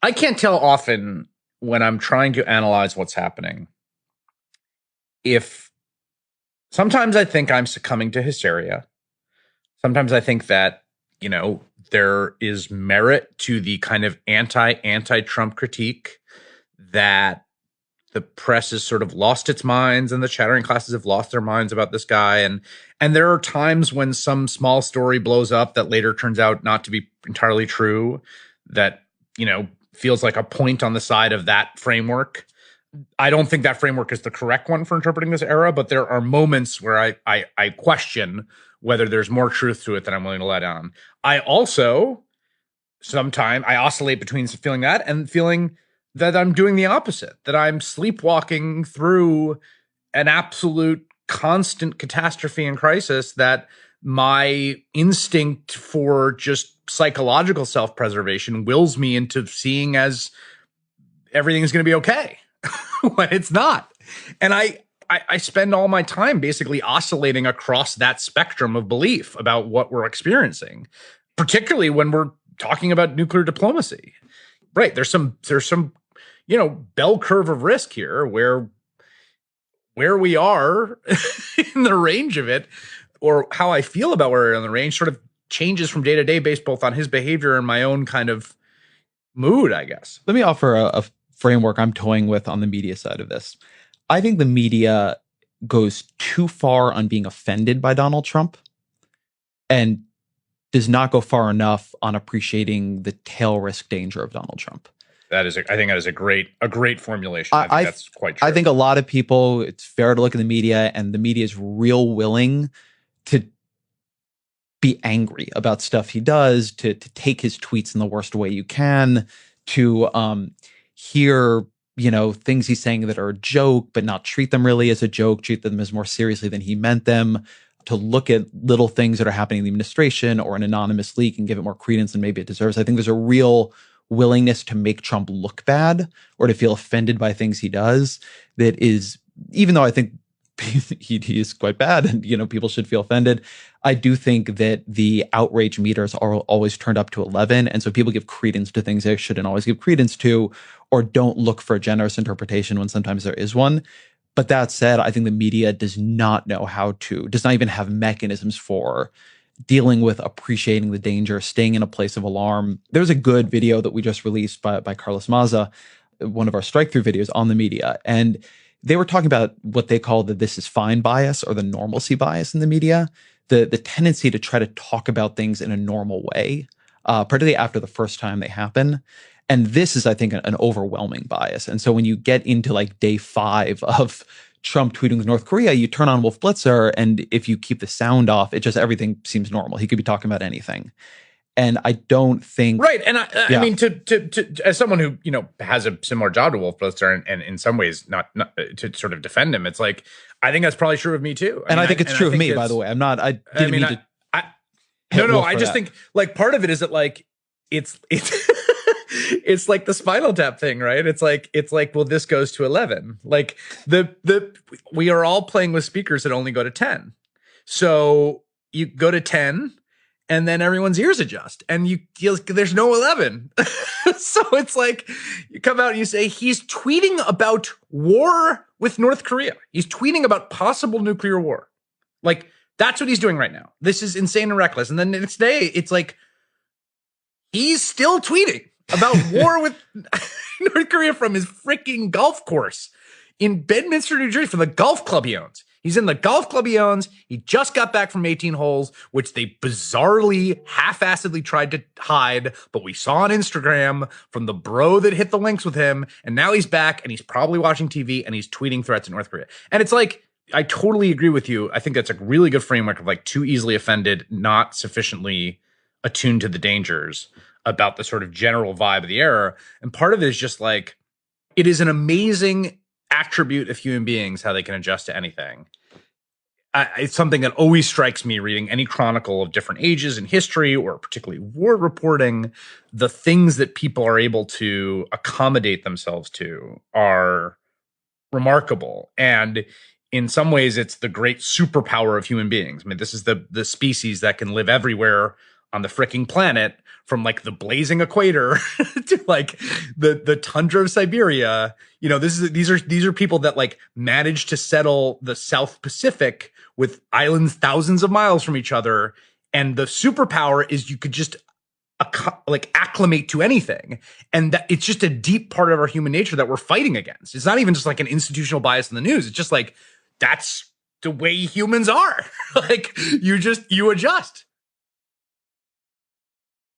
I can't tell often when I'm trying to analyze what's happening if sometimes I think I'm succumbing to hysteria. Sometimes I think that, there is merit to the kind of anti-Trump critique that the press has sort of lost its minds and the chattering classes have lost their minds about this guy. And there are times when some small story blows up that later turns out not to be entirely true, that, feels like a point on the side of that framework. I don't think that framework is the correct one for interpreting this era, but there are moments where I question whether there's more truth to it than I'm willing to let on. I also I oscillate between feeling that and feeling that I'm doing the opposite, that I'm sleepwalking through an absolute constant catastrophe and crisis, that my instinct for just psychological self-preservation wills me into seeing as everything's going to be okay when it's not. And I spend all my time basically oscillating across that spectrum of belief about what we're experiencing, particularly when we're talking about nuclear diplomacy. Right. There's some, bell curve of risk here where we are in the range of it, or how I feel about where we're in the range, sort of changes from day to day based both on his behavior and my own kind of mood, I guess. Let me offer a framework I'm toying with on the media side of this. I think the media goes too far on being offended by Donald Trump and does not go far enough on appreciating the tail risk danger of Donald Trump. I think that is a great formulation. I think that's quite true. I think a lot of people, it's fair to look at the media, and the media is real willing to be angry about stuff he does, to take his tweets in the worst way you can, to hear things he's saying that are a joke, but not treat them really as a joke, treat them as more seriously than he meant them, to look at little things that are happening in the administration or an anonymous leak and give it more credence than maybe it deserves. I think there's a real willingness to make Trump look bad or to feel offended by things he does that is, even though I think he is quite bad and, people should feel offended, I do think that the outrage meters are always turned up to 11. And so people give credence to things they shouldn't always give credence to, or don't look for a generous interpretation when sometimes there is one. But that said, I think the media does not even have mechanisms for dealing with appreciating the danger, staying in a place of alarm. There's a good video that we just released by Carlos Maza, one of our strike-through videos on the media. And they were talking about what they call the "this is fine" bias or the normalcy bias in the media, the tendency to try to talk about things in a normal way, particularly after the first time they happen. And this is, I think, an overwhelming bias. And so when you get into like day 5 of Trump tweeting with North Korea, you turn on Wolf Blitzer, and if you keep the sound off, everything seems normal. He could be talking about anything. And I don't think... Right. And I mean, to as someone who, has a similar job to Wolf Blitzer and in some ways not to sort of defend him, it's like, I think that's probably true of me too. I think it's true of me, by the way. I just think like part of it is that like, it's it's like the Spinal Tap thing, right? It's like, well, this goes to 11. Like we are all playing with speakers that only go to 10. So you go to 10 and then everyone's ears adjust and there's no 11. So it's like you come out and you say, he's tweeting about war with North Korea. He's tweeting about possible nuclear war. Like that's what he's doing right now. This is insane and reckless. And then the next day it's like, he's still tweeting about war with North Korea from his freaking golf course in Bedminster, New Jersey, from the golf club he owns. He's in the golf club he owns. He just got back from 18 holes, which they bizarrely, half-assedly tried to hide, but we saw on Instagram from the bro that hit the links with him, and now he's back, and he's probably watching TV, and he's tweeting threats at North Korea. And it's like, I totally agree with you. I think that's a really good framework of like too easily offended, not sufficiently attuned to the dangers about the sort of general vibe of the era. And part of it is just like, it is an amazing attribute of human beings, how they can adjust to anything. It's something that always strikes me reading any chronicle of different ages in history, or particularly war reporting. The things that people are able to accommodate themselves to are remarkable. And in some ways, it's the great superpower of human beings. I mean, this is the species that can live everywhere on the freaking planet, from like the blazing equator to like the tundra of Siberia. You know, these are people that like managed to settle the South Pacific with islands thousands of miles from each other. And the superpower is you could just like acclimate to anything. And that it's just a deep part of our human nature that we're fighting against. It's not even just like an institutional bias in the news. It's just like, that's the way humans are. Like you adjust.